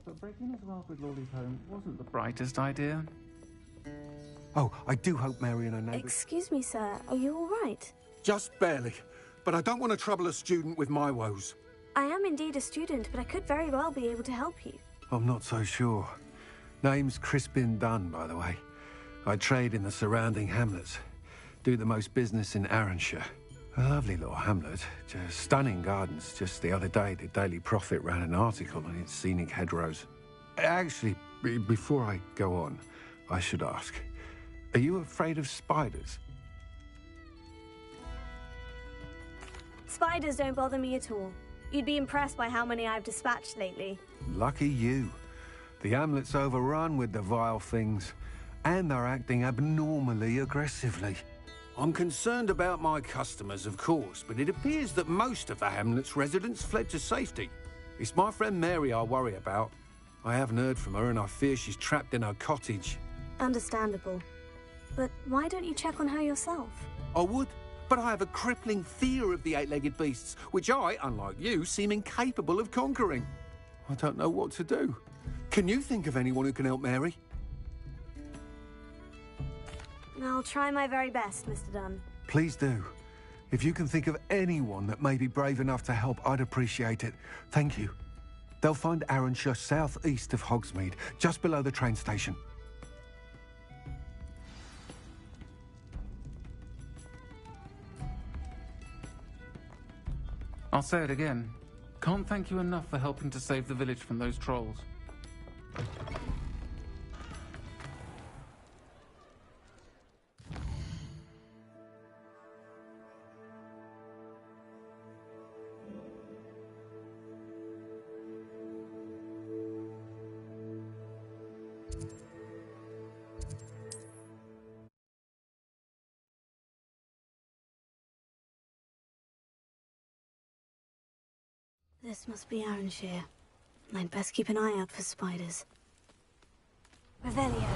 But breaking his wealth with Lawley's home wasn't the brightest idea. Oh, I do hope Mary and her neighbours... Excuse me, sir. Are you all right? Just barely. But I don't want to trouble a student with my woes. I am indeed a student, but I could very well be able to help you. I'm not so sure. Name's Crispin Dunn, by the way. I trade in the surrounding hamlets. Do the most business in Arranshire. A lovely little hamlet. Just stunning gardens. Just the other day, the Daily Prophet ran an article on its scenic hedgerows. Actually, before I go on, I should ask, are you afraid of spiders? Spiders don't bother me at all. You'd be impressed by how many I've dispatched lately. Lucky you. The hamlet's overrun with the vile things, and they're acting abnormally aggressively. I'm concerned about my customers, of course, but it appears that most of the hamlet's residents fled to safety. It's my friend Mary I worry about. I haven't heard from her, and I fear she's trapped in her cottage. Understandable. But why don't you check on her yourself? I would, but I have a crippling fear of the eight-legged beasts, which I, unlike you, seem incapable of conquering. I don't know what to do. Can you think of anyone who can help Mary? I'll try my very best, Mr. Dunn. Please do. If you can think of anyone that may be brave enough to help, I'd appreciate it. Thank you. They'll find Arranshire southeast of Hogsmeade, just below the train station. I'll say it again. Can't thank you enough for helping to save the village from those trolls. This must be Arranshire. I'd best keep an eye out for spiders. Revelio.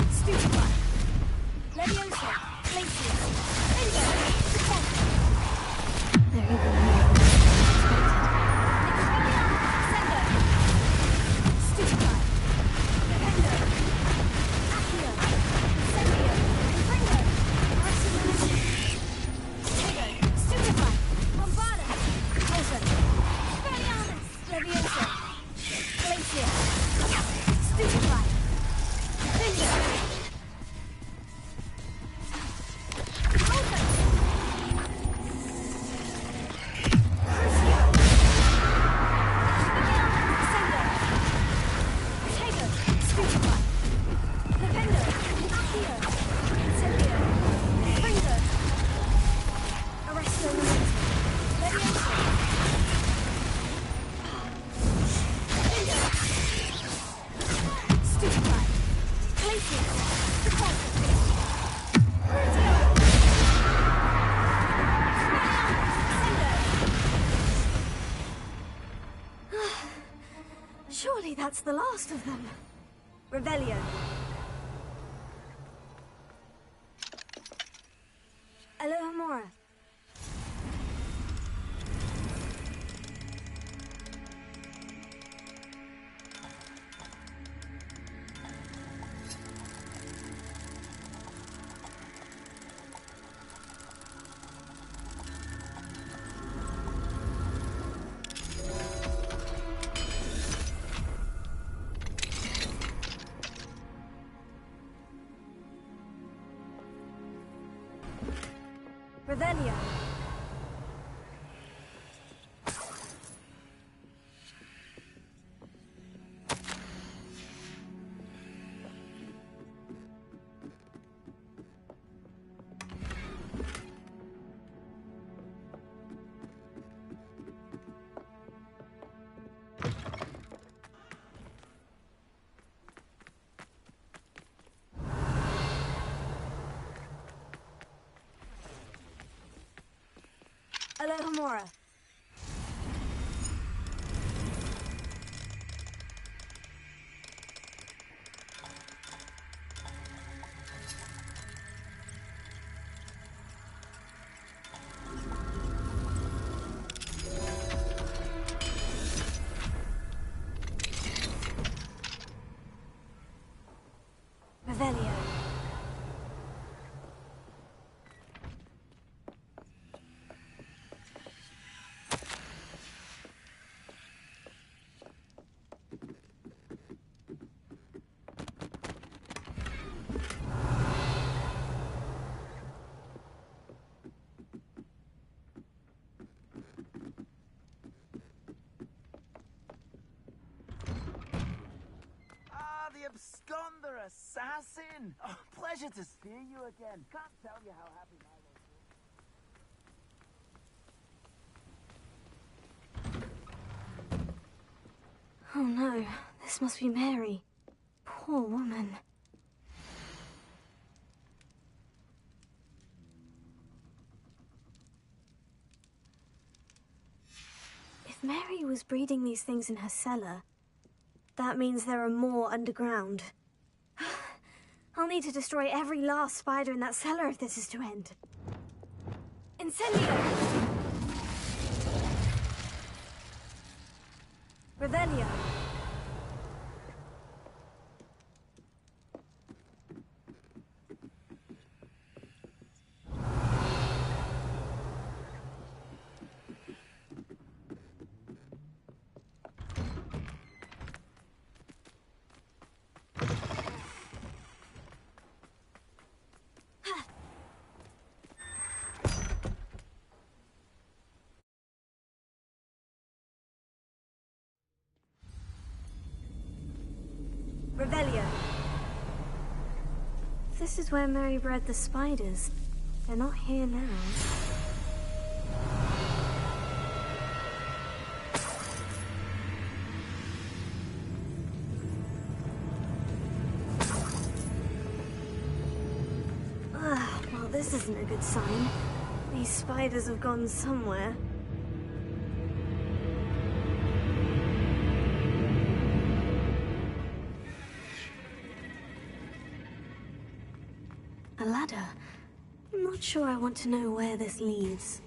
Stupefy. Leviosa. Glacius. They're even more than Stupefy. Surely that's the last of them. Revelio. Alohomora. Revelio. Alohomora. Revelio. The absconder assassin! Oh, pleasure to see you again. Can't tell you how happy I was. Oh no, this must be Mary. Poor woman. If Mary was breeding these things in her cellar, that means there are more underground. I'll need to destroy every last spider in that cellar if this is to end. Incendio! Revelio! Revelio. This is where Mary bred the spiders. They're not here now. Well, this isn't a good sign. These spiders have gone somewhere. A ladder. I'm not sure I want to know where this leads.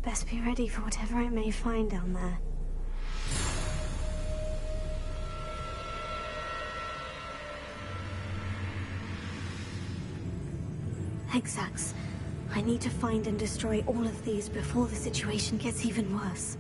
Best be ready for whatever I may find down there. Exacts. I need to find and destroy all of these before the situation gets even worse.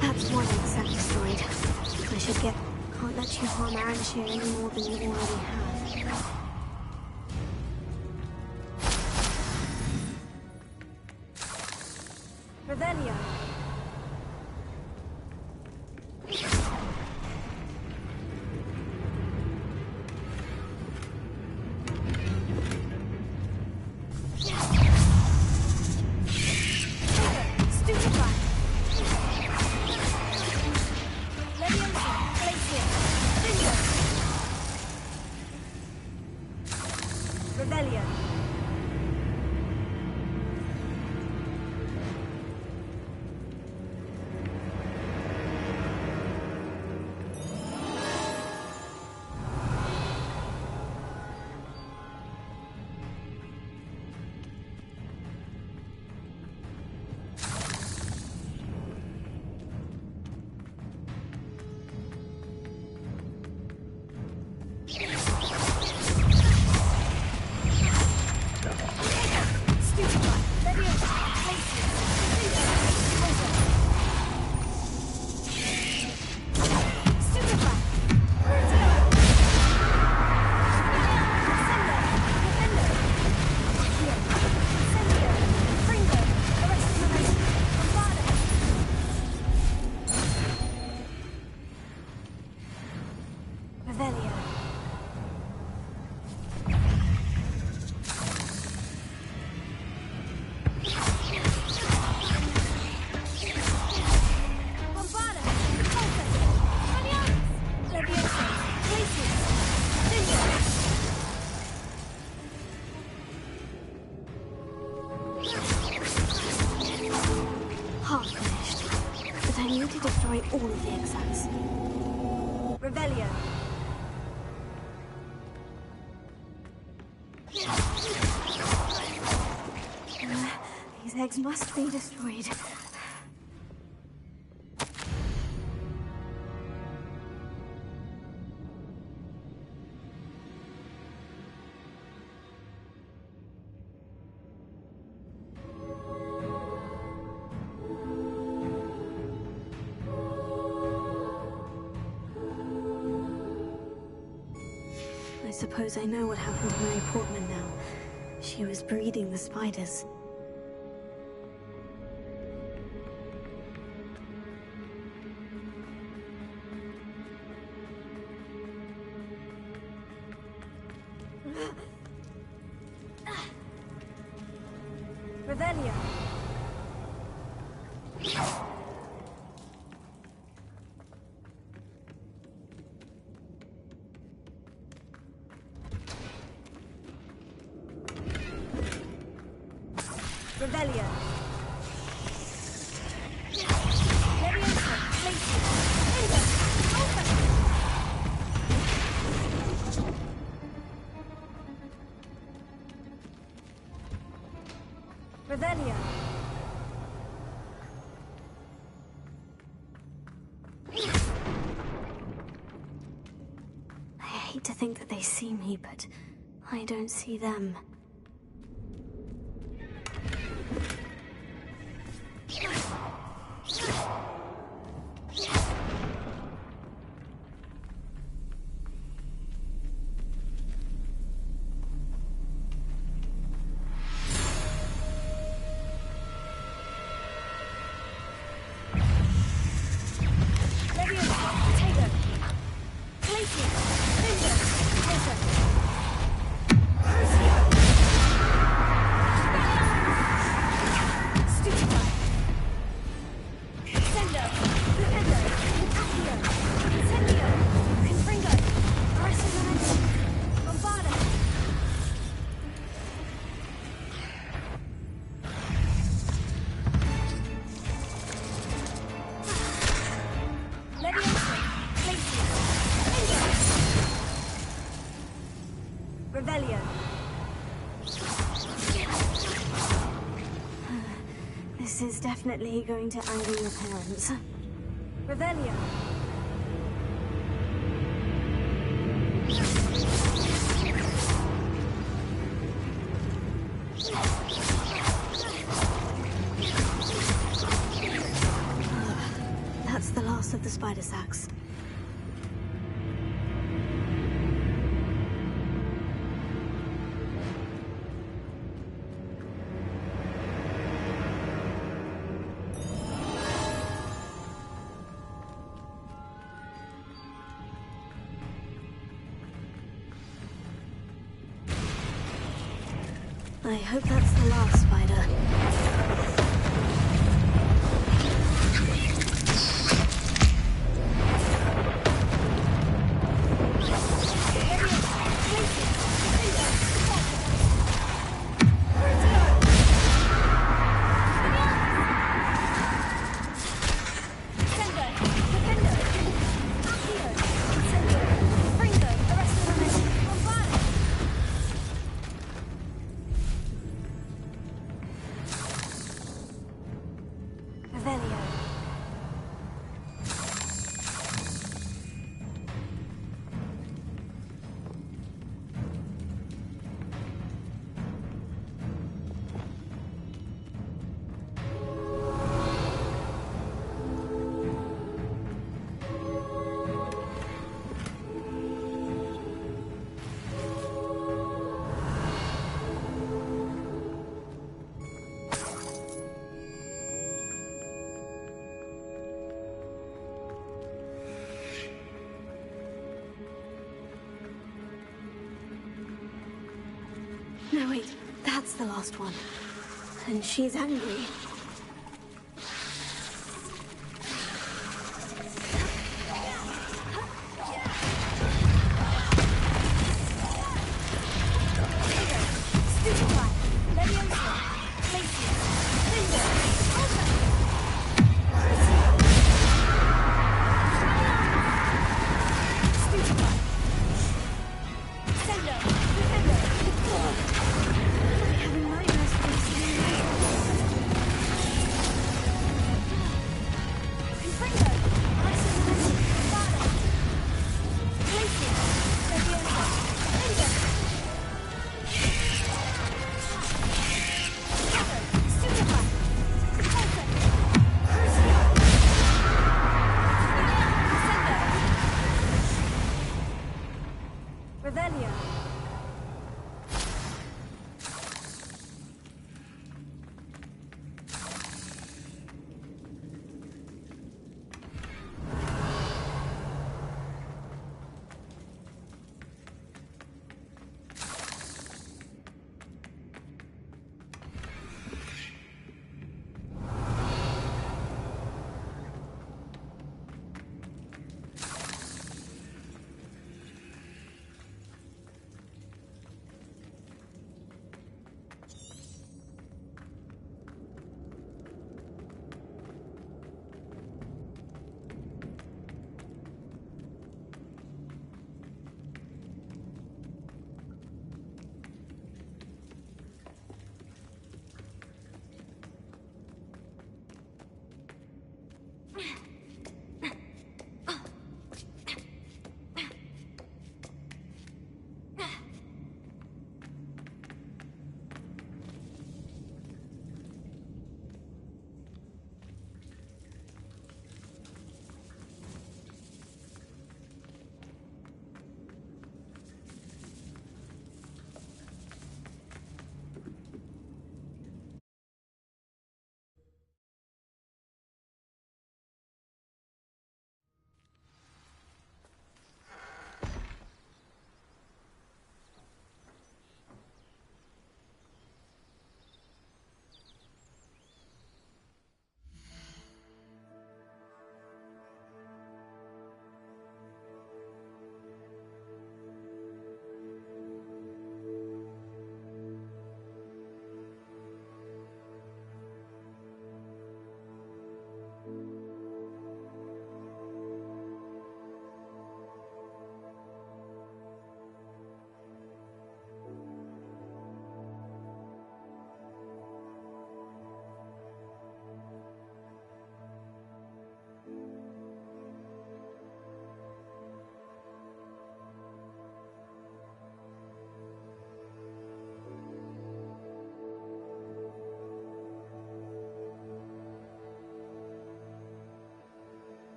Perhaps one exact destroyed. I should get... Can't let you harm Aranshir any more than you already have. Revelio. We need to destroy all of the exams. Revelio. These eggs must be destroyed. I suppose I know what happened to Mary Portman now. She was breeding the spiders. Revelio. Revelio. Leviosa, Lacey, Linda, open! Revelio. I hate to think that they see me, but I don't see them. Revelio. This is definitely going to anger your parents. Revelio. That's the last of the spider sacks. I hope that's the last spider. No, wait, that's the last one. And she's angry.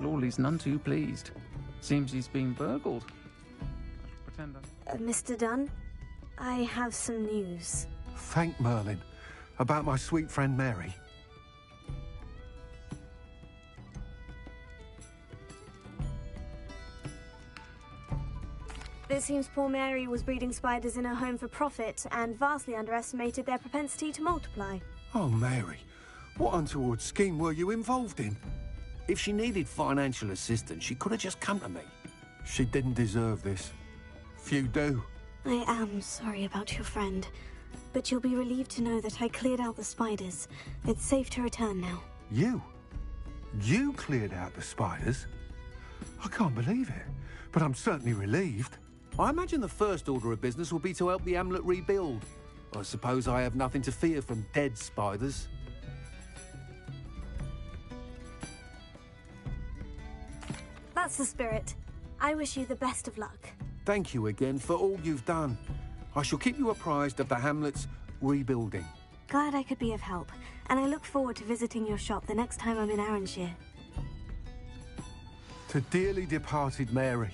Lawley's none too pleased. Seems he's been burgled. Pretend Mr. Dunn, I have some news. Thank Merlin. About my sweet friend Mary. It seems poor Mary was breeding spiders in her home for profit and vastly underestimated their propensity to multiply. Oh, Mary. What untoward scheme were you involved in? If she needed financial assistance, she could have just come to me. She didn't deserve this. Few do. I am sorry about your friend, but you'll be relieved to know that I cleared out the spiders. It's safe to return now. You? You cleared out the spiders? I can't believe it, but I'm certainly relieved. I imagine the first order of business will be to help the amulet rebuild. I suppose I have nothing to fear from dead spiders. That's the spirit. I wish you the best of luck. Thank you again for all you've done. I shall keep you apprised of the hamlet's rebuilding. Glad I could be of help, and I look forward to visiting your shop the next time I'm in Arranshire. To dearly departed Mary.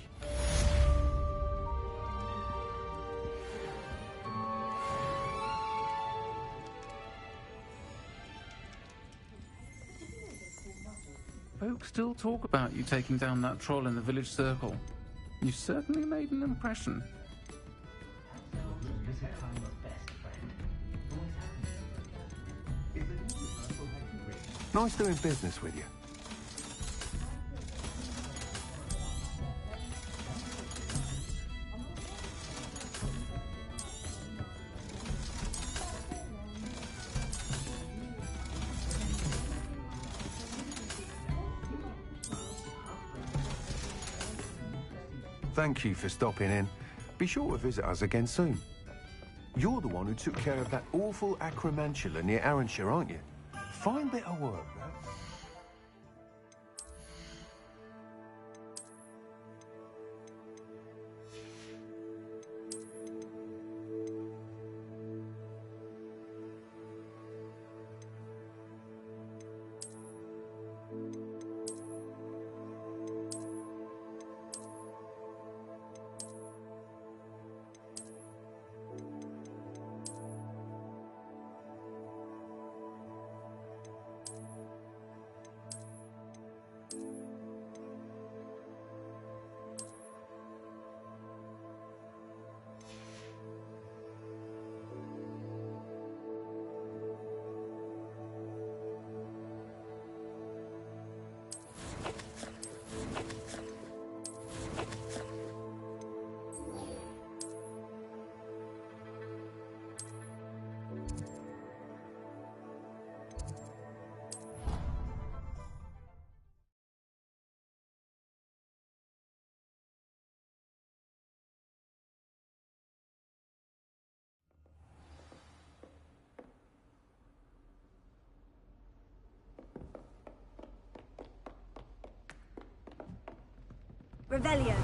Folks still talk about you taking down that troll in the village circle. You certainly made an impression. Nice doing business with you. Thank you for stopping in. Be sure to visit us again soon. You're the one who took care of that awful acromantula near Arranshire, aren't you? Fine bit of work, that. Revelio.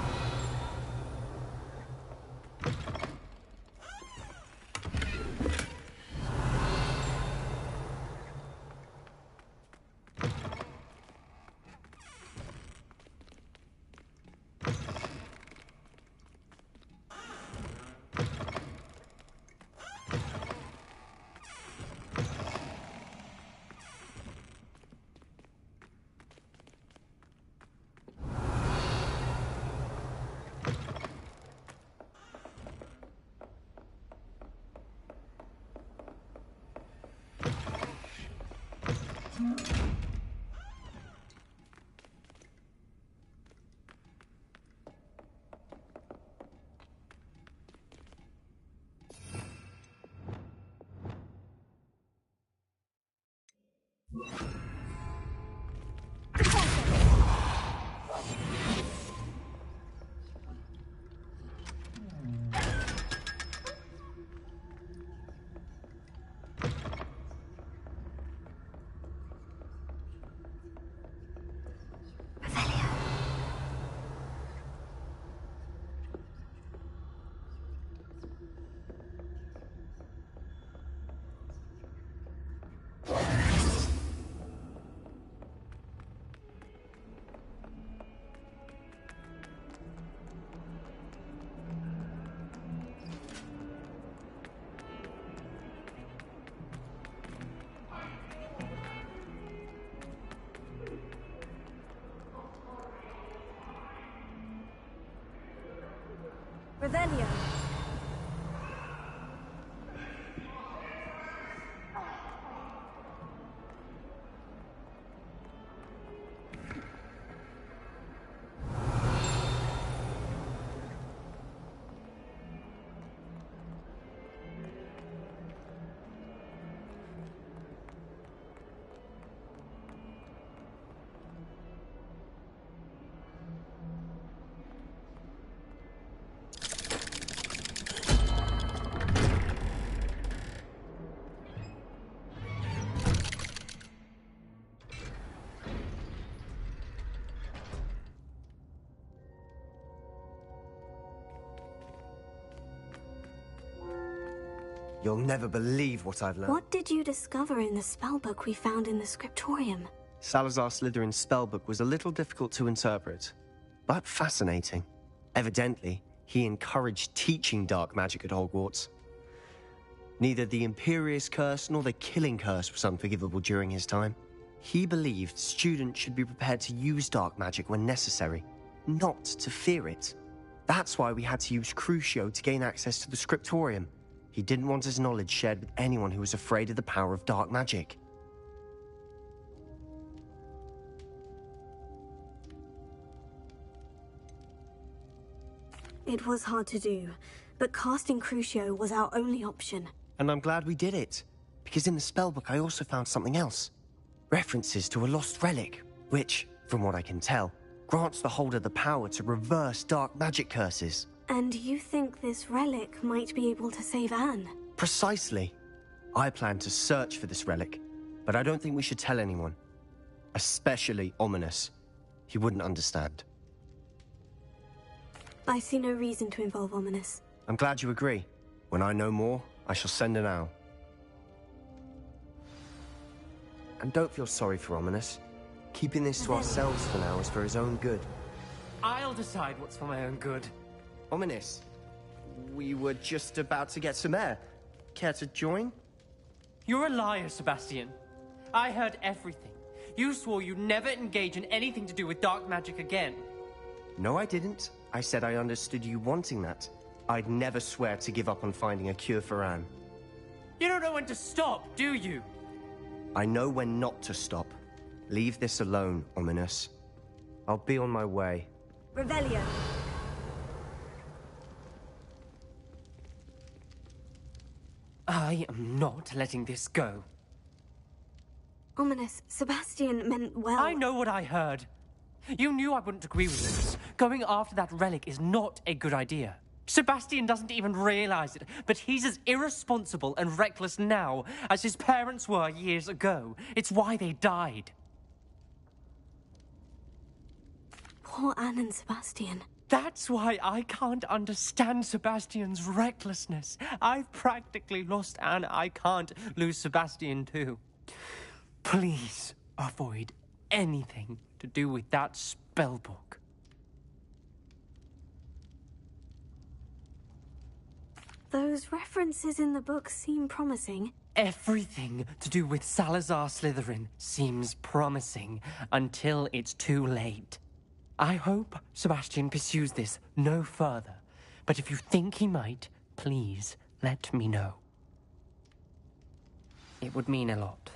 Revelio. You'll never believe what I've learned. What did you discover in the spellbook we found in the scriptorium? Salazar Slytherin's spellbook was a little difficult to interpret, but fascinating. Evidently, he encouraged teaching dark magic at Hogwarts. Neither the Imperious Curse nor the Killing Curse was unforgivable during his time. He believed students should be prepared to use dark magic when necessary, not to fear it. That's why we had to use Crucio to gain access to the scriptorium. He didn't want his knowledge shared with anyone who was afraid of the power of dark magic. It was hard to do, but casting Crucio was our only option. And I'm glad we did it, because in the spellbook I also found something else. References to a lost relic, which, from what I can tell, grants the holder the power to reverse dark magic curses. And you think this relic might be able to save Anne? Precisely. I plan to search for this relic, but I don't think we should tell anyone. Especially Ominous. He wouldn't understand. I see no reason to involve Ominous. I'm glad you agree. When I know more, I shall send an owl. And don't feel sorry for Ominous. Keeping this to ourselves for now is for his own good. I'll decide what's for my own good. Ominous, we were just about to get some air. Care to join? You're a liar, Sebastian. I heard everything. You swore you'd never engage in anything to do with dark magic again. No, I didn't. I said I understood you wanting that. I'd never swear to give up on finding a cure for Anne. You don't know when to stop, do you? I know when not to stop. Leave this alone, Ominous. I'll be on my way. Revelio. I am not letting this go. Ominous, Sebastian meant well. I know what I heard. You knew I wouldn't agree with this. Going after that relic is not a good idea. Sebastian doesn't even realize it, but he's as irresponsible and reckless now as his parents were years ago. It's why they died. Poor Anne and Sebastian. That's why I can't understand Sebastian's recklessness. I've practically lost Anne. I can't lose Sebastian too. Please avoid anything to do with that spellbook. Those references in the book seem promising. Everything to do with Salazar Slytherin seems promising until it's too late. I hope Sebastian pursues this no further, but if you think he might, please let me know. It would mean a lot.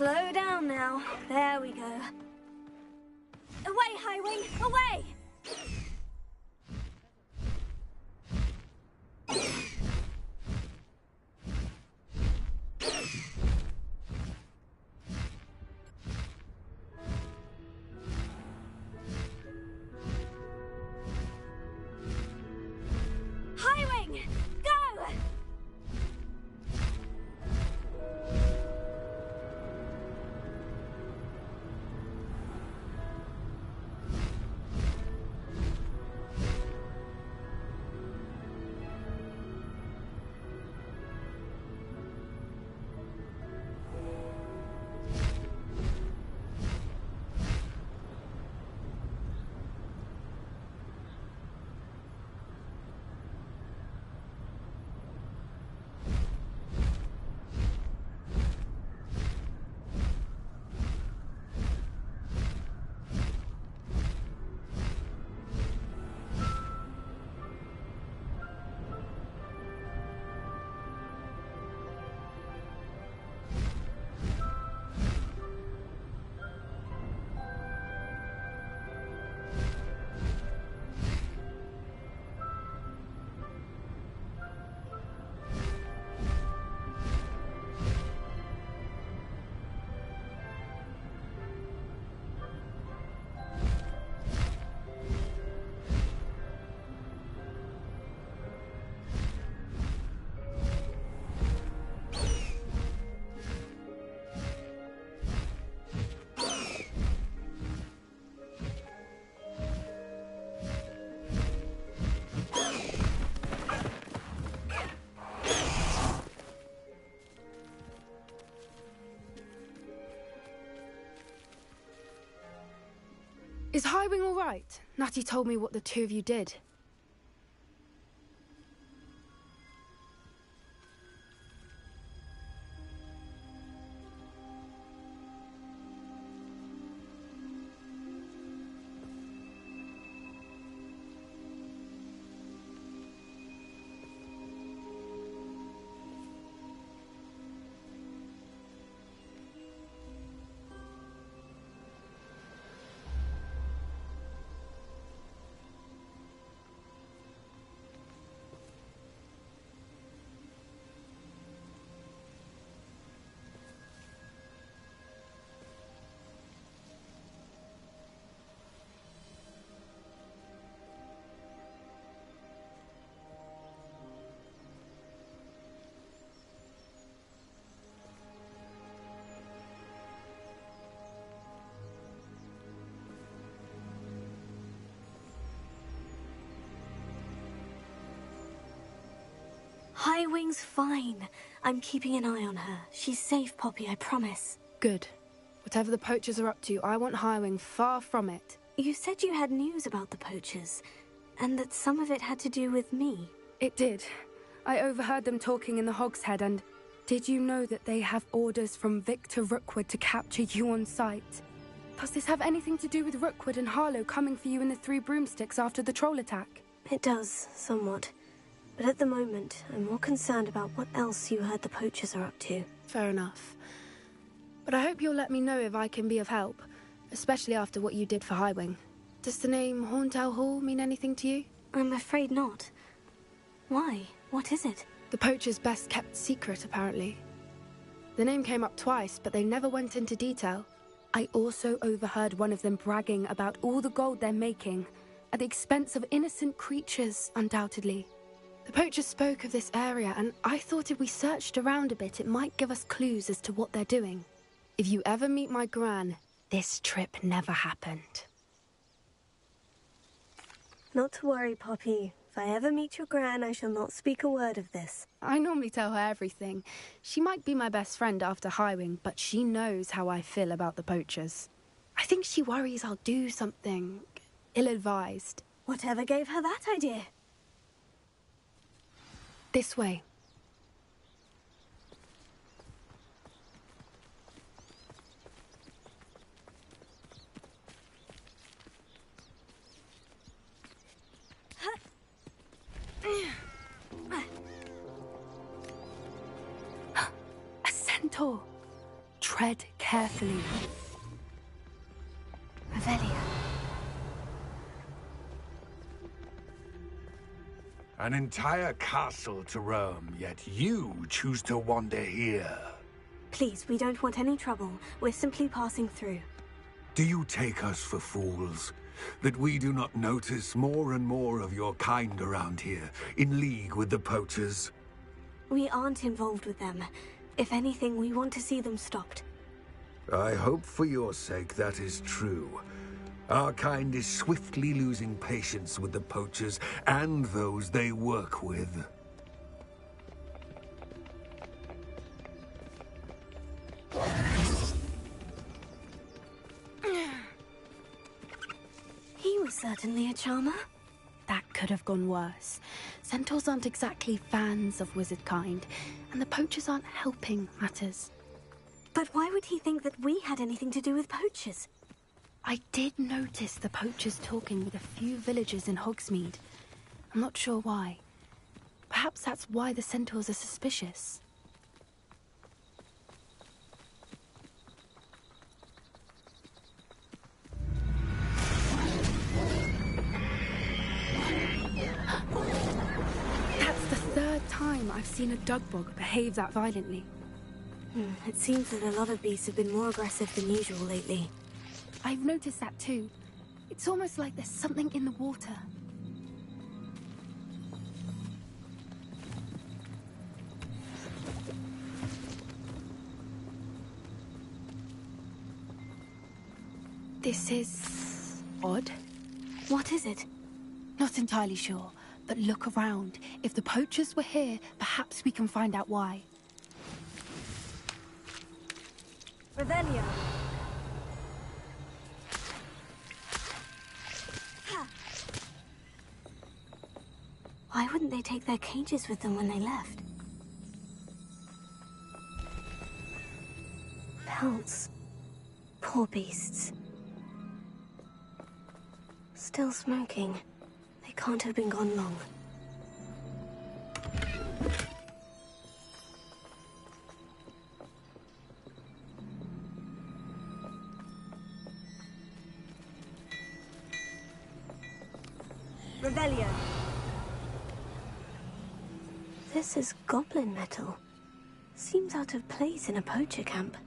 Slow down now. There we go. Away, Highwing! Away! Highwing! Go! Is Highwing all right? Natty told me what the two of you did. Highwing's fine. I'm keeping an eye on her. She's safe, Poppy, I promise. Good. Whatever the poachers are up to, I want Highwing far from it. You said you had news about the poachers, and that some of it had to do with me. It did. I overheard them talking in the Hogshead, and did you know that they have orders from Victor Rookwood to capture you on sight? Does this have anything to do with Rookwood and Harlow coming for you in the Three Broomsticks after the troll attack? It does, somewhat. But at the moment, I'm more concerned about what else you heard the poachers are up to. Fair enough. But I hope you'll let me know if I can be of help, especially after what you did for Highwing. Does the name Horntail Hall mean anything to you? I'm afraid not. Why? What is it? The poachers' best kept secret, apparently. The name came up twice, but they never went into detail. I also overheard one of them bragging about all the gold they're making, at the expense of innocent creatures, undoubtedly. The poachers spoke of this area, and I thought if we searched around a bit, it might give us clues as to what they're doing. If you ever meet my gran, this trip never happened. Not to worry, Poppy. If I ever meet your gran, I shall not speak a word of this. I normally tell her everything. She might be my best friend after Highwing, but she knows how I feel about the poachers. I think she worries I'll do something ill-advised. Whatever gave her that idea? This way. A centaur. Tread carefully. Revelia. An entire castle to roam, yet you choose to wander here. Please, we don't want any trouble. We're simply passing through. Do you take us for fools? That we do not notice more and more of your kind around here, in league with the poachers? We aren't involved with them. If anything, we want to see them stopped. I hope for your sake that is true. Our kind is swiftly losing patience with the poachers and those they work with. He was certainly a charmer. That could have gone worse. Centaurs aren't exactly fans of wizard kind, and the poachers aren't helping matters. But why would he think that we had anything to do with poachers? I did notice the poachers talking with a few villagers in Hogsmeade. I'm not sure why. Perhaps that's why the centaurs are suspicious. That's the third time I've seen a dugbog behave that violently. It seems that a lot of beasts have been more aggressive than usual lately. I've noticed that too. It's almost like there's something in the water. This is odd. What is it? Not entirely sure, but look around. If the poachers were here, perhaps we can find out why. Revelia. Why wouldn't they take their cages with them when they left? Pelts. Poor beasts. Still smoking. They can't have been gone long. Revelia. This is goblin metal. Seems out of place in a poacher camp.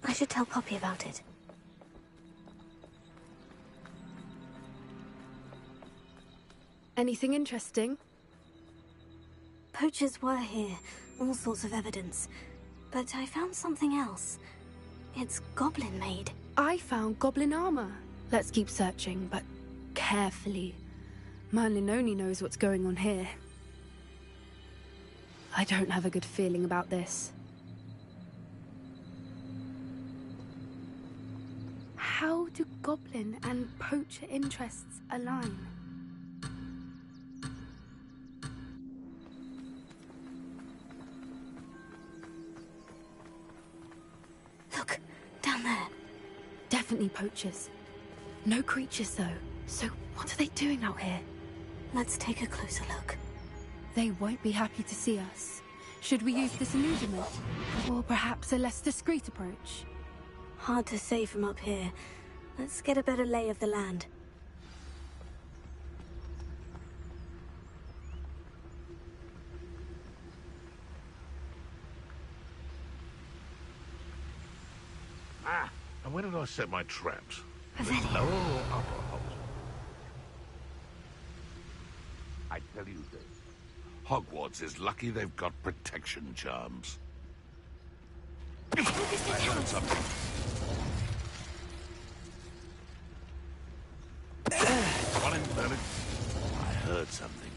I should tell Poppy about it. Anything interesting? Poachers were here, all sorts of evidence. But I found something else. It's goblin-made. I found goblin armor. Let's keep searching, but carefully. Merlin only knows what's going on here. I don't have a good feeling about this. How do goblin and poacher interests align? Look, down there. Definitely poachers. No creatures, though. So what are they doing out here? Let's take a closer look. They won't be happy to see us. Should we use disillusionment? Or perhaps a less discreet approach? Hard to say from up here. Let's get a better lay of the land. And where did I set my traps? Revelia. Lower or upper holes? I tell you this. Hogwarts is lucky they've got protection charms. I heard something. Come on in, Merlin. I heard something.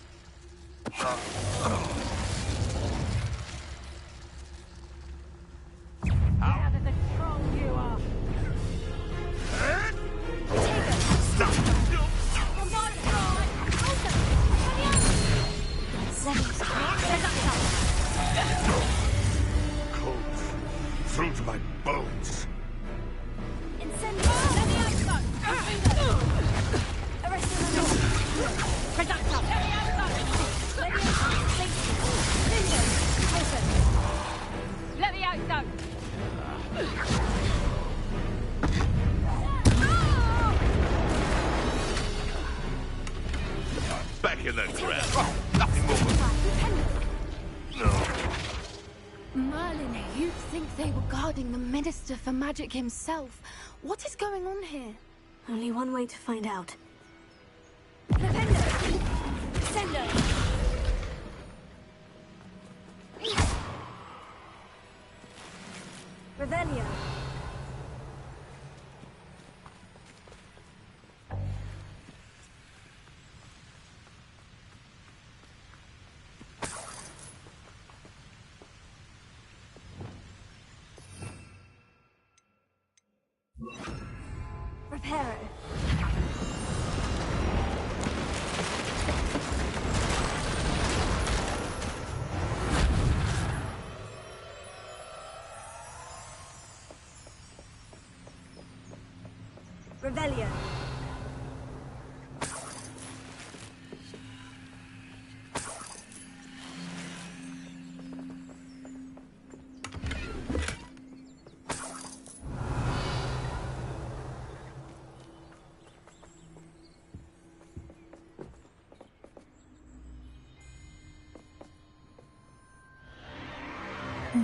How did the troll you are? Cold through to my bones. Let me out, though! think they were guarding the Minister for Magic himself. What is going on here? Only one way to find out. Revelio. Reparo. Revelio.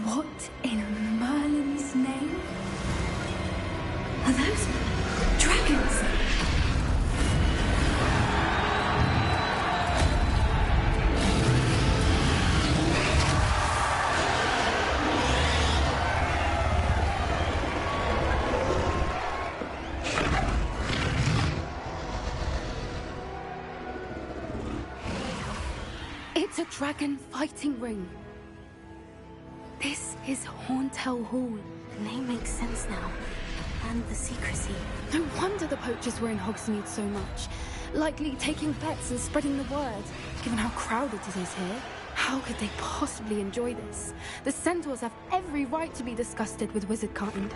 What in Merlin's name? Are those dragons? It's a dragon fighting ring. This is Hauntel Hall. The name makes sense now. And the secrecy. No wonder the poachers were in Hogsmeade so much. Likely taking bets and spreading the word. Given how crowded it is here, how could they possibly enjoy this? The centaurs have every right to be disgusted with wizard kind.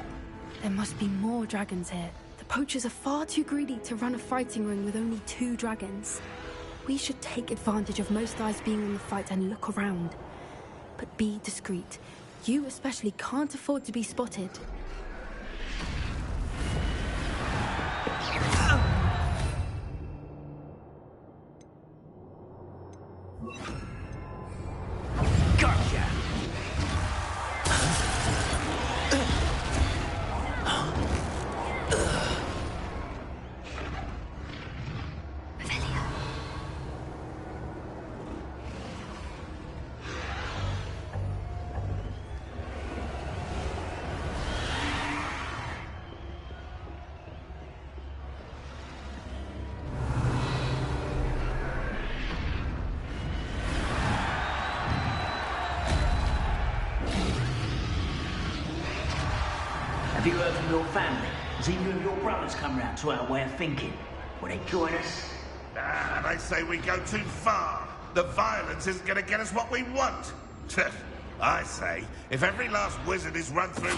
There must be more dragons here. The poachers are far too greedy to run a fighting ring with only 2 dragons. We should take advantage of most eyes being in the fight and look around. But be discreet. You especially can't afford to be spotted. Gotcha! Have you heard from your family? Has either of your brothers come round to our way of thinking? Will they join us? Ah, they say we go too far. The violence isn't going to get us what we want. I say, if every last wizard is run through...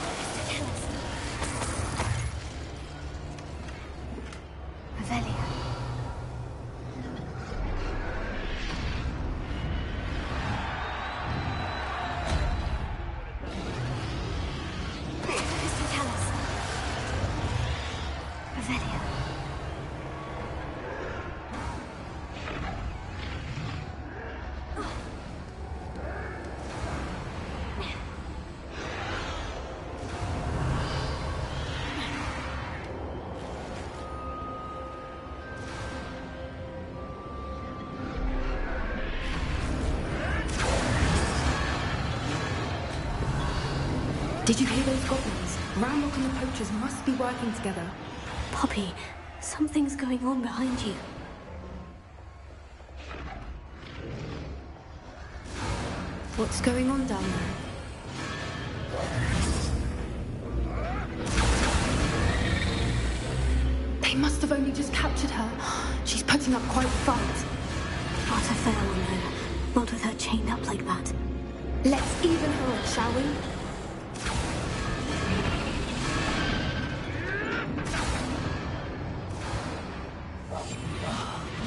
Revelio. Did you hear those goblins? Ramrock and the poachers must be working together. Poppy, something's going on behind you. What's going on down there? They must have only just captured her. She's putting up quite a fight. Not a fair on her. Not with her chained up like that. Let's even her up, shall we?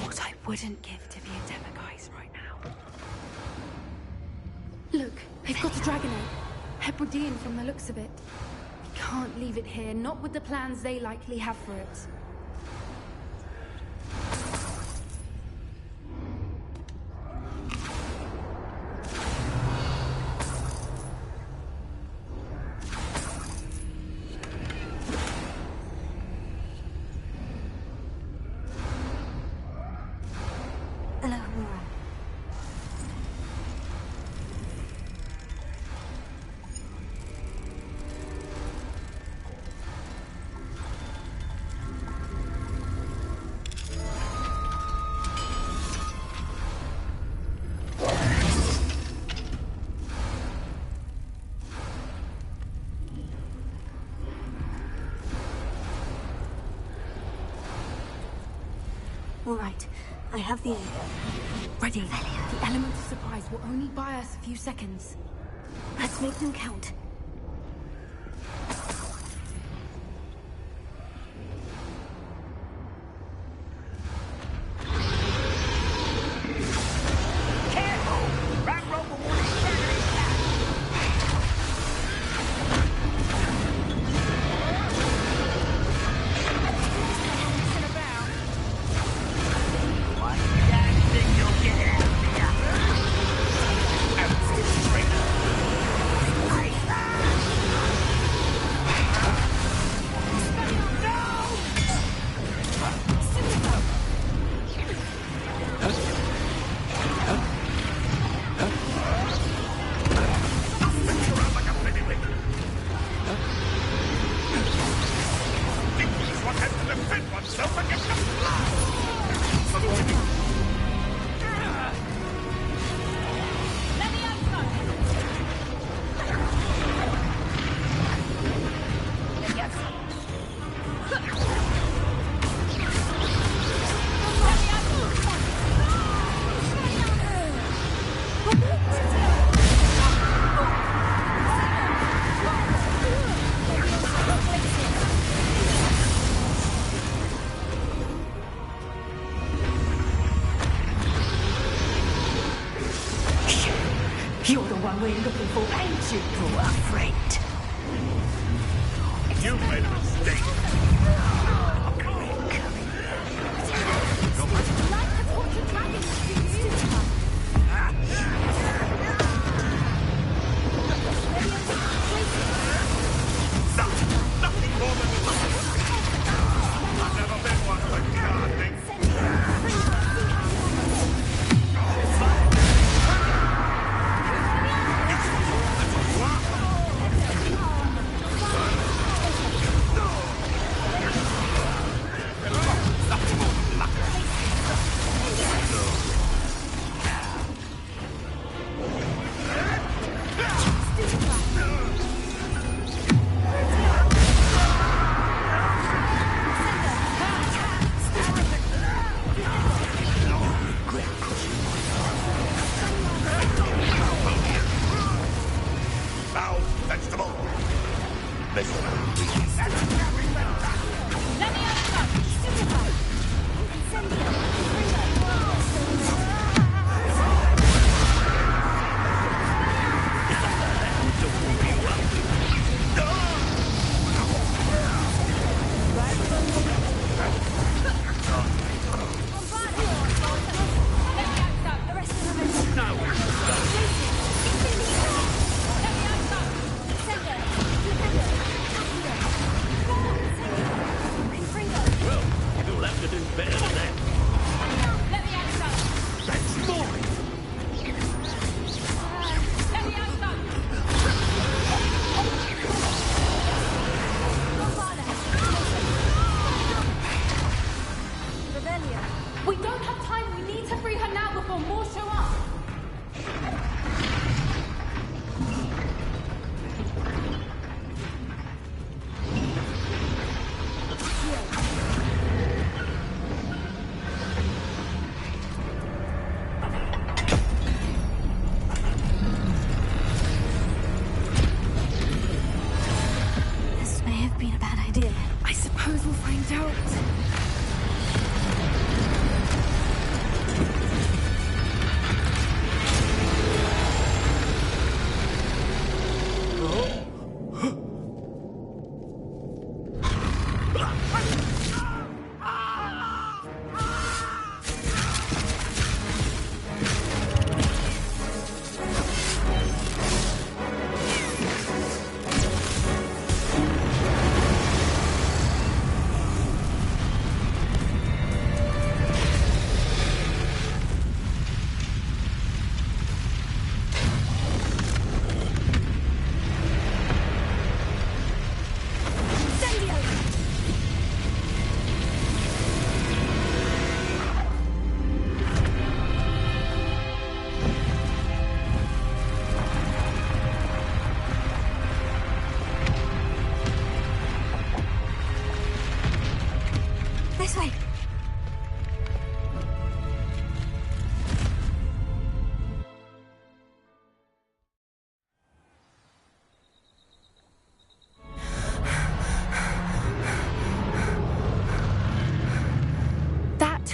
What I wouldn't give to be a Demiguise right now. Look, they've got a dragon egg. Hebridean from the looks of it. We can't leave it here, not with the plans they likely have for it. All right, I have the... Ready. The element of surprise will only buy us a few seconds. Let's make them count. You're the one we're looking for, ain't you, poor friend? You made a mistake. Nothing more than I've never been one for gardening.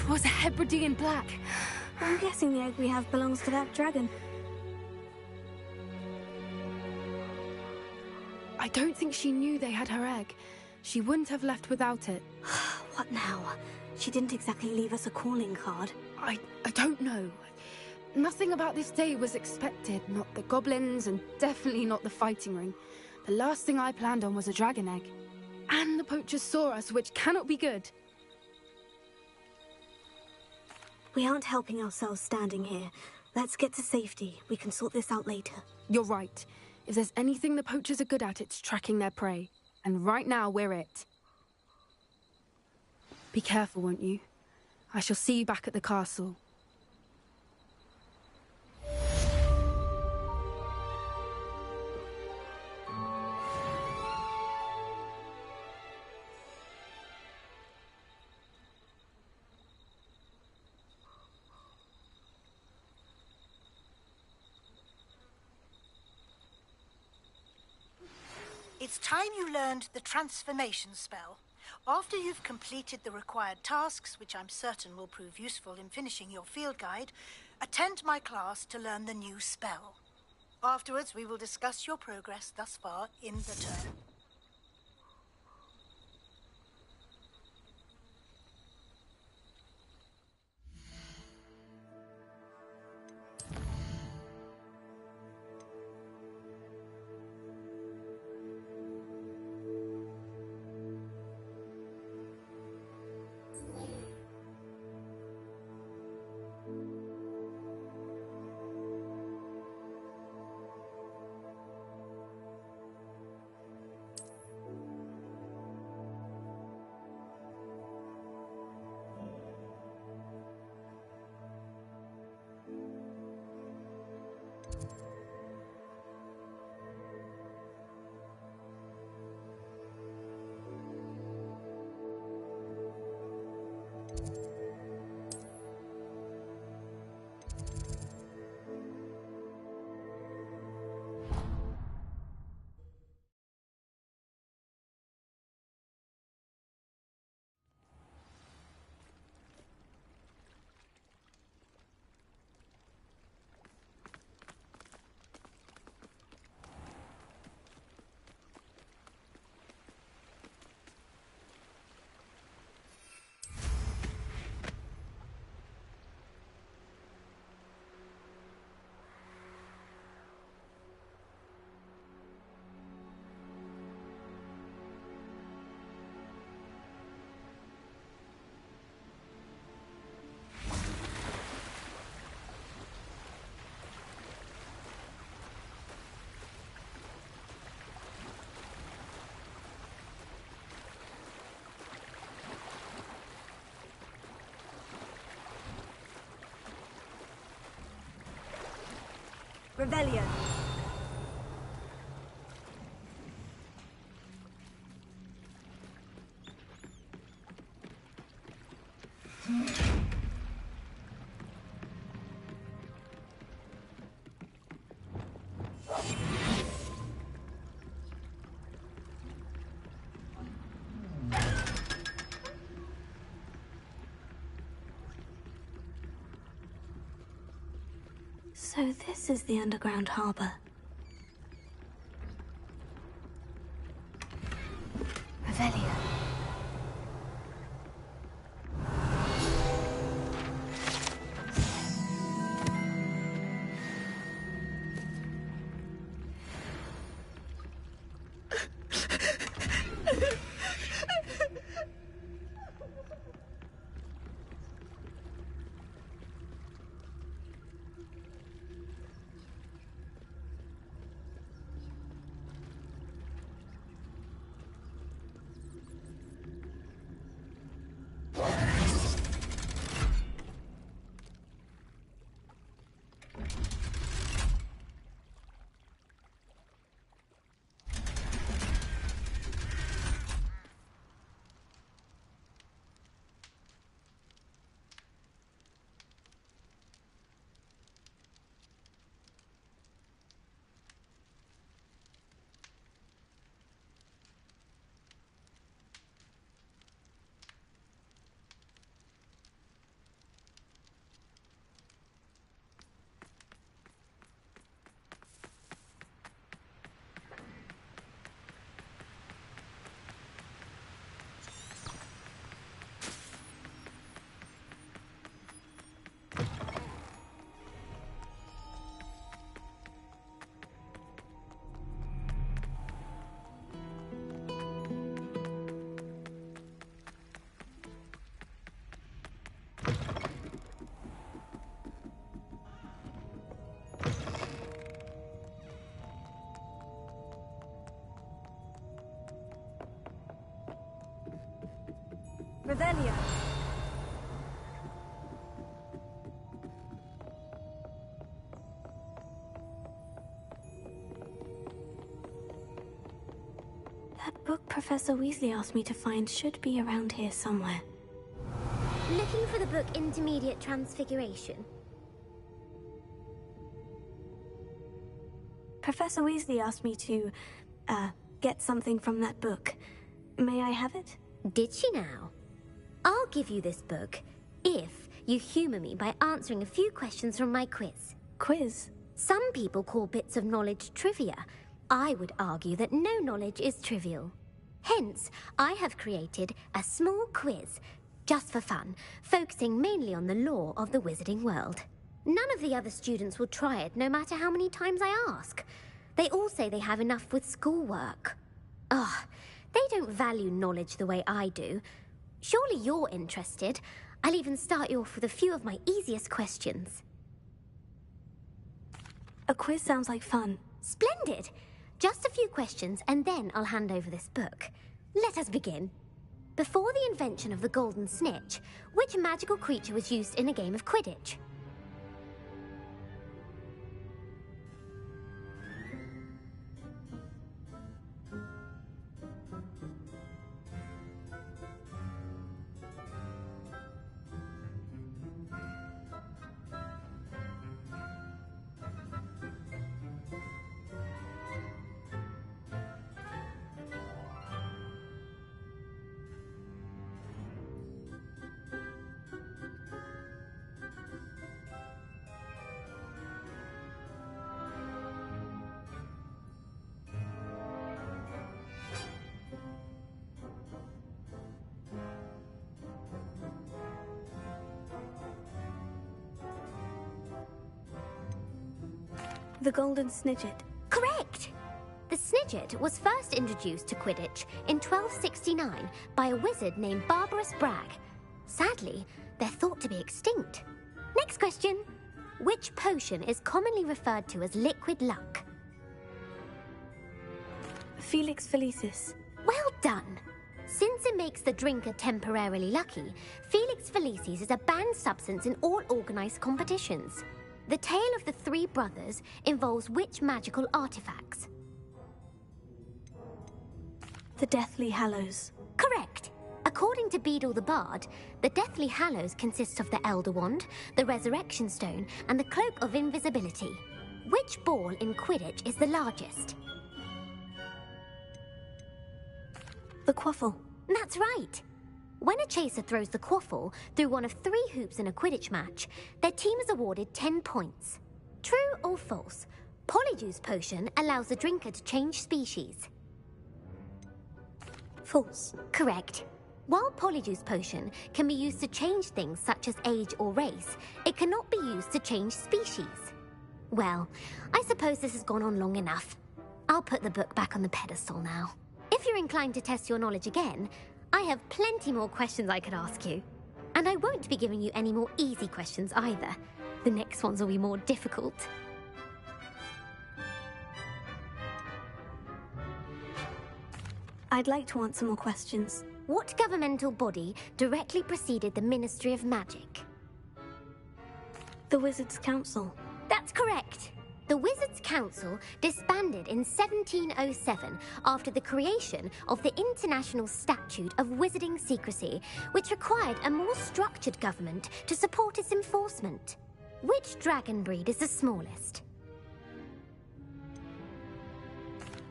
It was a Hebridean black. I'm guessing the egg we have belongs to that dragon. I don't think she knew they had her egg. She wouldn't have left without it. What now? She didn't exactly leave us a calling card. I don't know. Nothing about this day was expected. Not the goblins, and definitely not the fighting ring. The last thing I planned on was a dragon egg. And the poachers saw us, which cannot be good. We aren't helping ourselves standing here. Let's get to safety. We can sort this out later. You're right. If there's anything the poachers are good at, it's tracking their prey. And right now, we're it. Be careful, won't you? I shall see you back at the castle. It's time you learned the transformation spell. After you've completed the required tasks, which I'm certain will prove useful in finishing your field guide, attend my class to learn the new spell. Afterwards, we will discuss your progress thus far in the term. Rebellion. So this is the underground harbor. Revelio. Revelio. That book Professor Weasley asked me to find should be around here somewhere. Looking for the book Intermediate Transfiguration? Professor Weasley asked me to, get something from that book. May I have it? Did she now? I'll give you this book if you humour me by answering a few questions from my quiz. Quiz? Some people call bits of knowledge trivia. I would argue that no knowledge is trivial. Hence, I have created a small quiz, just for fun, focusing mainly on the lore of the wizarding world. None of the other students will try it, no matter how many times I ask. They all say they have enough with schoolwork. Ugh, they don't value knowledge the way I do. Surely you're interested. I'll even start you off with a few of my easiest questions. A quiz sounds like fun. Splendid! Just a few questions, and then I'll hand over this book. Let us begin. Before the invention of the golden snitch, which magical creature was used in a game of Quidditch? The Golden Snidget. Correct! The Snidget was first introduced to Quidditch in 1269 by a wizard named Barbarous Bragg. Sadly, they're thought to be extinct. Next question. Which potion is commonly referred to as liquid luck? Felix Felicis. Well done! Since it makes the drinker temporarily lucky, Felix Felicis is a banned substance in all organised competitions. The tale of the three brothers involves which magical artifacts? The Deathly Hallows. Correct. According to Beadle the Bard, the Deathly Hallows consists of the Elder Wand, the Resurrection Stone, and the Cloak of Invisibility. Which ball in Quidditch is the largest? The Quaffle. That's right. When a chaser throws the quaffle through one of 3 hoops in a Quidditch match, their team is awarded 10 points. True or false? Polyjuice Potion allows the drinker to change species. False. Correct. While Polyjuice Potion can be used to change things such as age or race, it cannot be used to change species. Well, I suppose this has gone on long enough. I'll put the book back on the pedestal now. If you're inclined to test your knowledge again, I have plenty more questions I could ask you. And I won't be giving you any more easy questions either. The next ones will be more difficult. I'd like to answer more questions. What governmental body directly preceded the Ministry of Magic? The Wizards' Council. That's correct. The Wizards' Council disbanded in 1707 after the creation of the International Statute of Wizarding Secrecy, which required a more structured government to support its enforcement. Which dragon breed is the smallest?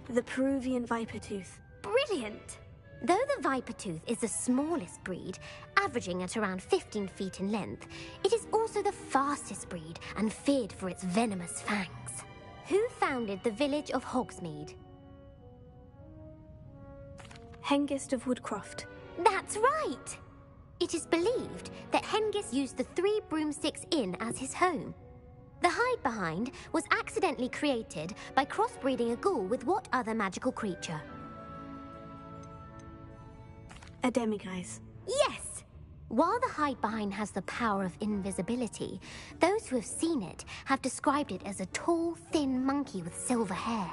The Peruvian Vipertooth. Brilliant! Though the Vipertooth is the smallest breed, averaging at around 15 feet in length, it is also the fastest breed and feared for its venomous fangs. Who founded the village of Hogsmeade? Hengist of Woodcroft. That's right! It is believed that Hengist used the 3 Broomsticks Inn as his home. The hide-behind was accidentally created by crossbreeding a ghoul with what other magical creature? A demiguise. Yes! While the hide-behind has the power of invisibility, those who have seen it have described it as a tall, thin monkey with silver hair.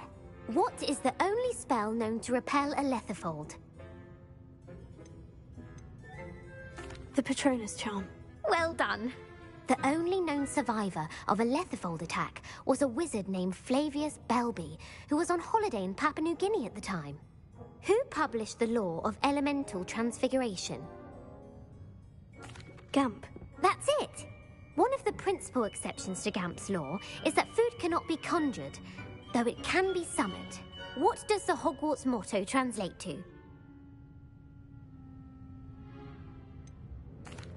What is the only spell known to repel a lethifold? The Patronus charm. Well done. The only known survivor of a Lethifold attack was a wizard named Flavius Belby, who was on holiday in Papua New Guinea at the time. Who published the law of elemental transfiguration? Gamp. That's it! One of the principal exceptions to Gamp's law is that food cannot be conjured, though it can be summoned. What does the Hogwarts motto translate to?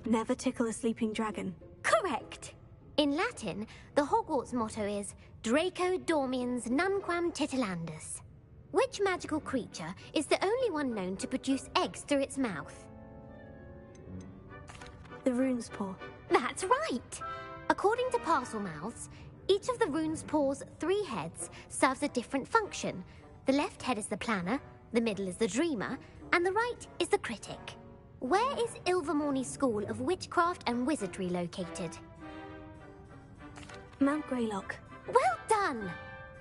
Never tickle a sleeping dragon. Correct! In Latin, the Hogwarts motto is Draco Dormiens Nunquam Titilandus. Which magical creature is the only one known to produce eggs through its mouth? The rune's paw. That's right! According to Parselmouths, each of the rune's paw's 3 heads serves a different function. The left head is the planner, the middle is the dreamer, and the right is the critic. Where is Ilvermorny School of Witchcraft and Wizardry located? Mount Greylock. Well done!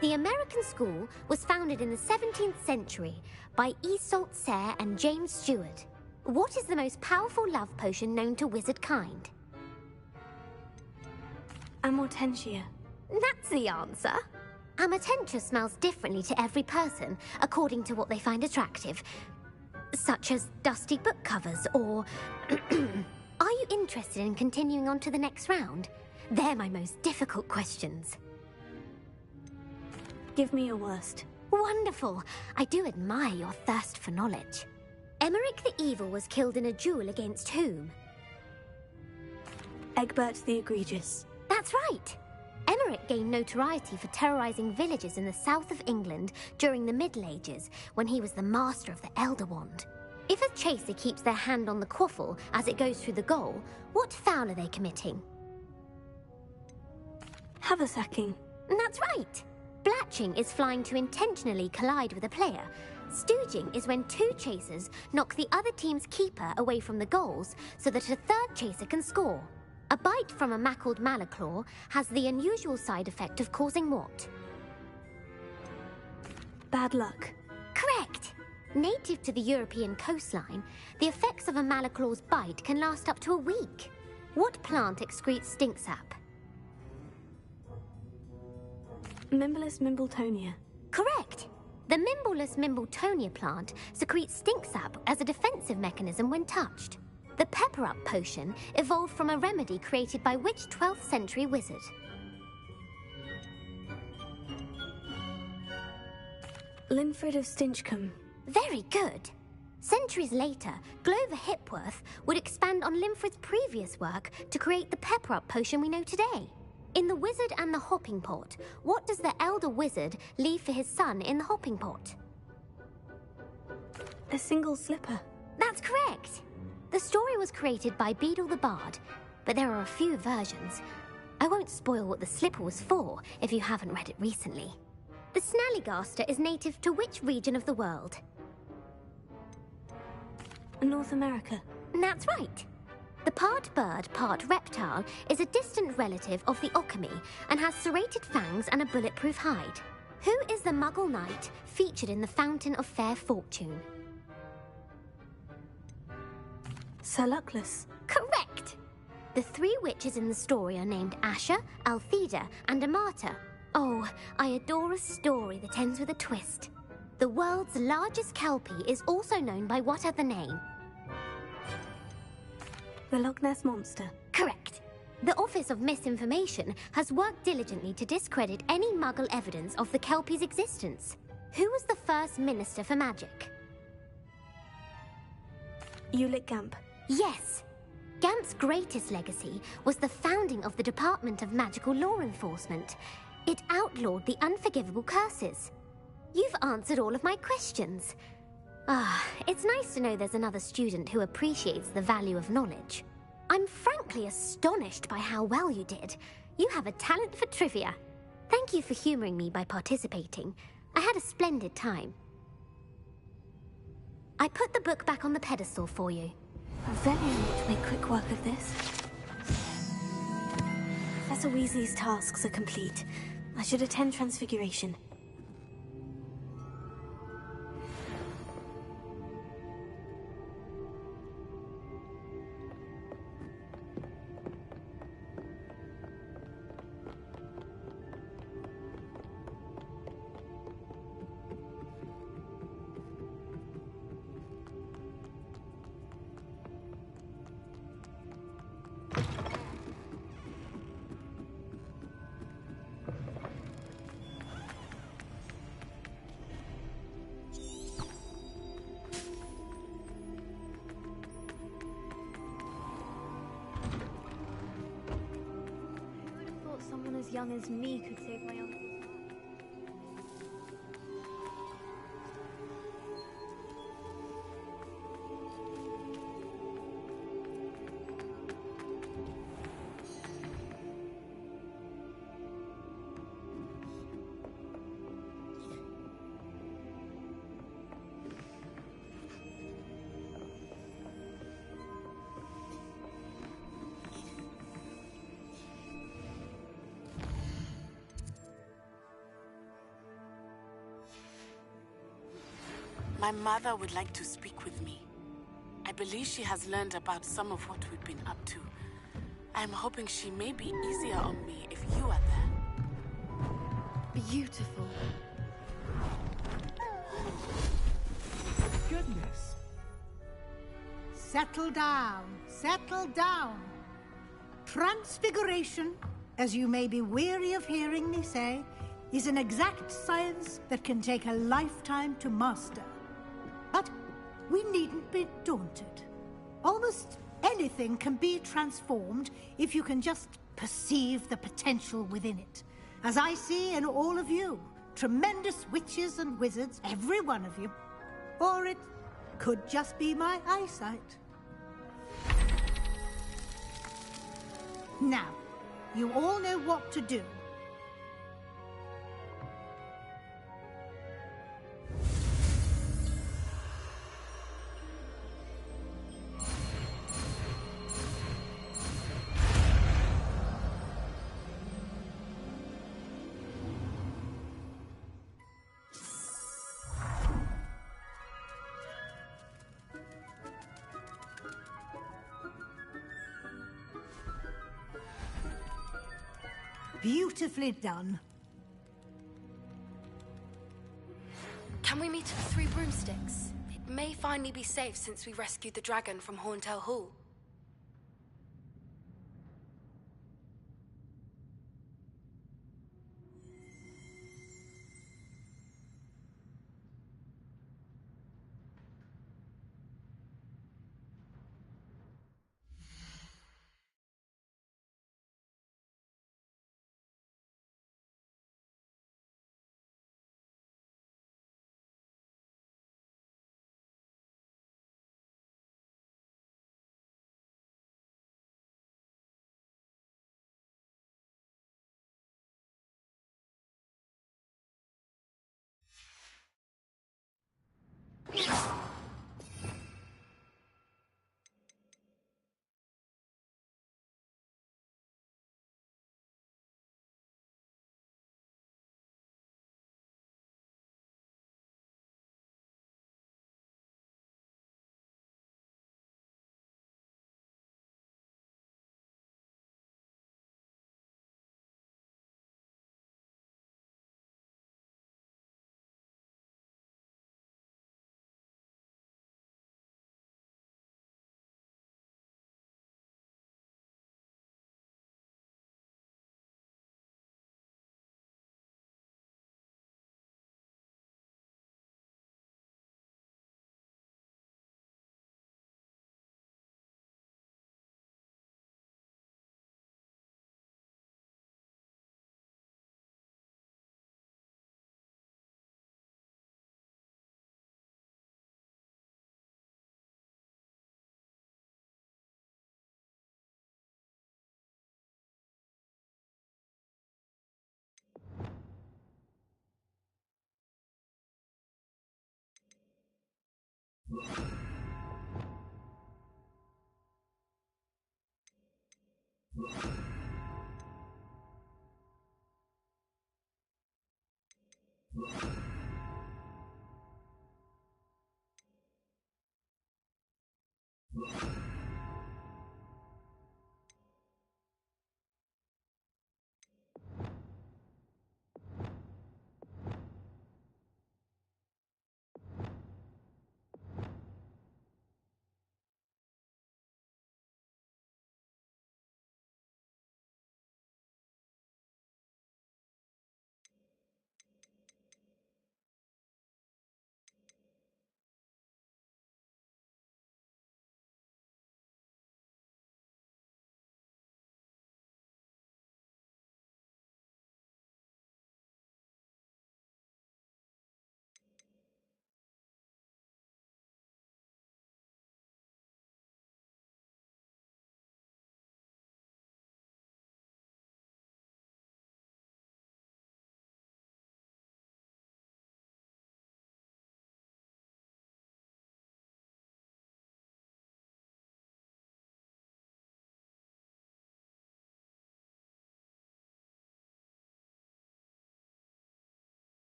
The American school was founded in the 17th century by Iseult Sayre and James Stewart. What is the most powerful love potion known to wizard kind? Amortentia. That's the answer. Amortentia smells differently to every person, according to what they find attractive, such as dusty book covers or... Are you interested in continuing on to the next round? They're my most difficult questions. Give me your worst. Wonderful. I do admire your thirst for knowledge. Emeric the Evil was killed in a duel against whom? Egbert the Egregious. That's right. Emeric gained notoriety for terrorizing villages in the south of England during the Middle Ages, when he was the master of the Elder Wand. If a chaser keeps their hand on the quaffle as it goes through the goal, what foul are they committing? Haversacking. That's right. Blatching is flying to intentionally collide with a player. Stooging is when 2 chasers knock the other team's keeper away from the goals so that a 3rd chaser can score. A bite from a mackled malaclaw has the unusual side effect of causing what? Bad luck. Correct! Native to the European coastline, the effects of a malaclaw's bite can last up to a week. What plant excretes stink sap? Mimblus Mimbletonia. Correct! The Mimblus Mimbletonia plant secretes stink sap as a defensive mechanism when touched. The pepper-up potion evolved from a remedy created by which 12th century wizard? Linfred of Stinchcombe. Very good. Centuries later, Glover Hipworth would expand on Linfred's previous work to create the pepper-up potion we know today. In The Wizard and the Hopping Pot, what does the elder wizard leave for his son in the hopping pot? A single slipper. That's correct. The story was created by Beadle the Bard, but there are a few versions. I won't spoil what the slipper was for if you haven't read it recently. The Snallygaster is native to which region of the world? North America. That's right. The part bird, part reptile is a distant relative of the Occamy and has serrated fangs and a bulletproof hide. Who is the Muggle knight featured in the Fountain of Fair Fortune? Sir Luckless. Correct! The 3 witches in the story are named Asher, Altheda, and Amata. Oh, I adore a story that ends with a twist. The world's largest kelpie is also known by what other name? The Loch Ness Monster. Correct. The Office of Misinformation has worked diligently to discredit any Muggle evidence of the kelpie's existence. Who was the first Minister for Magic? Ulick Gamp. Yes. Gamp's greatest legacy was the founding of the Department of Magical Law Enforcement. It outlawed the unforgivable curses. You've answered all of my questions. It's nice to know there's another student who appreciates the value of knowledge. I'm frankly astonished by how well you did. You have a talent for trivia. Thank you for humoring me by participating. I had a splendid time. I put the book back on the pedestal for you. Very able to make quick work of this. Professor Weasley's tasks are complete. I should attend Transfiguration. young as me could save my uncle's life. My mother would like to speak with me. I believe she has learned about some of what we've been up to. I'm hoping she may be easier on me if you are there. Beautiful. Goodness. Settle down. Settle down. Transfiguration, as you may be weary of hearing me say, is an exact science that can take a lifetime to master. But we needn't be daunted. Almost anything can be transformed if you can just perceive the potential within it. As I see in all of you, tremendous witches and wizards, every one of you. Or it could just be my eyesight. Now, you all know what to do. Beautifully done. Can we meet at the Three Broomsticks? It may finally be safe since we rescued the dragon from Horntail Hall.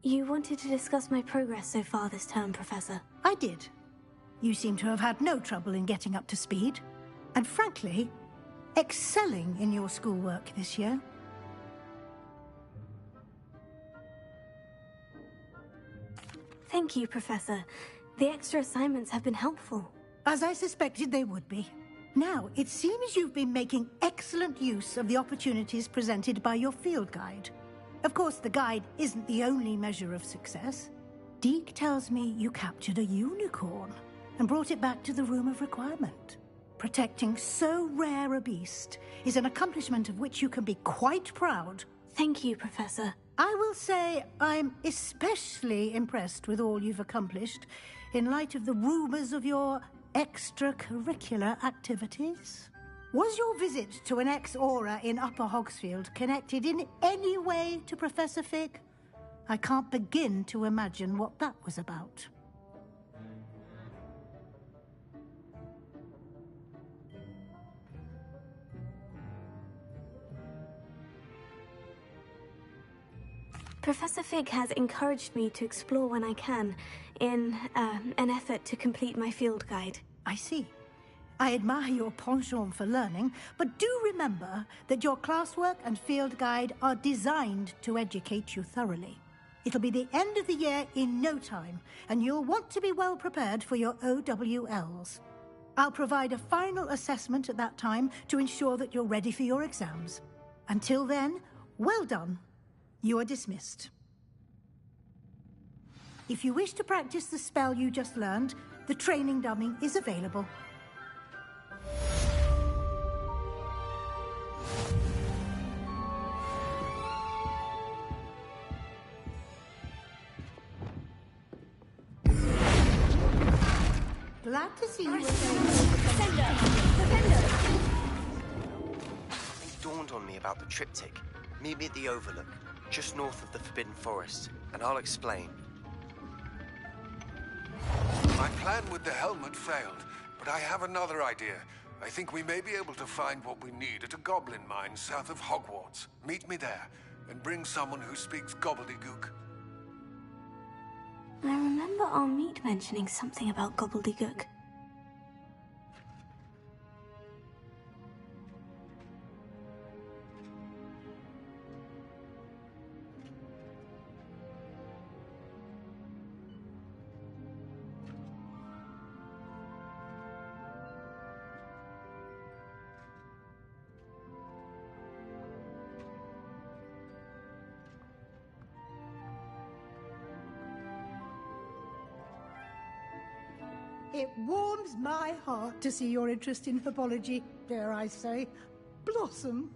You wanted to discuss my progress so far this term, Professor. I did. You seem to have had no trouble in getting up to speed. And frankly, excelling in your schoolwork this year. Thank you, Professor. The extra assignments have been helpful. As I suspected they would be. Now, it seems you've been making excellent use of the opportunities presented by your field guide. Of course, the guide isn't the only measure of success. Deke tells me you captured a unicorn and brought it back to the Room of Requirement. Protecting so rare a beast is an accomplishment of which you can be quite proud. Thank you, Professor. I will say I'm especially impressed with all you've accomplished in light of the rumors of your extracurricular activities. Was your visit to an ex-aura in Upper Hogsfield connected in any way to Professor Fig? I can't begin to imagine what that was about. Professor Fig has encouraged me to explore when I can, in an effort to complete my field guide. I see. I admire your penchant for learning, but do remember that your classwork and field guide are designed to educate you thoroughly. It'll be the end of the year in no time, and you'll want to be well prepared for your OWLs. I'll provide a final assessment at that time to ensure that you're ready for your exams. Until then, well done. You are dismissed. If you wish to practice the spell you just learned, the training dummy is available. Glad to see you again. It dawned on me about the triptych. Meet me at the Overlook, just north of the Forbidden Forest, and I'll explain. My plan with the helmet failed, but I have another idea. I think we may be able to find what we need at a goblin mine south of Hogwarts. Meet me there, and bring someone who speaks gobbledygook. I remember our meet mentioning something about gobbledygook. It warms my heart to see your interest in herbology, dare I say, blossom.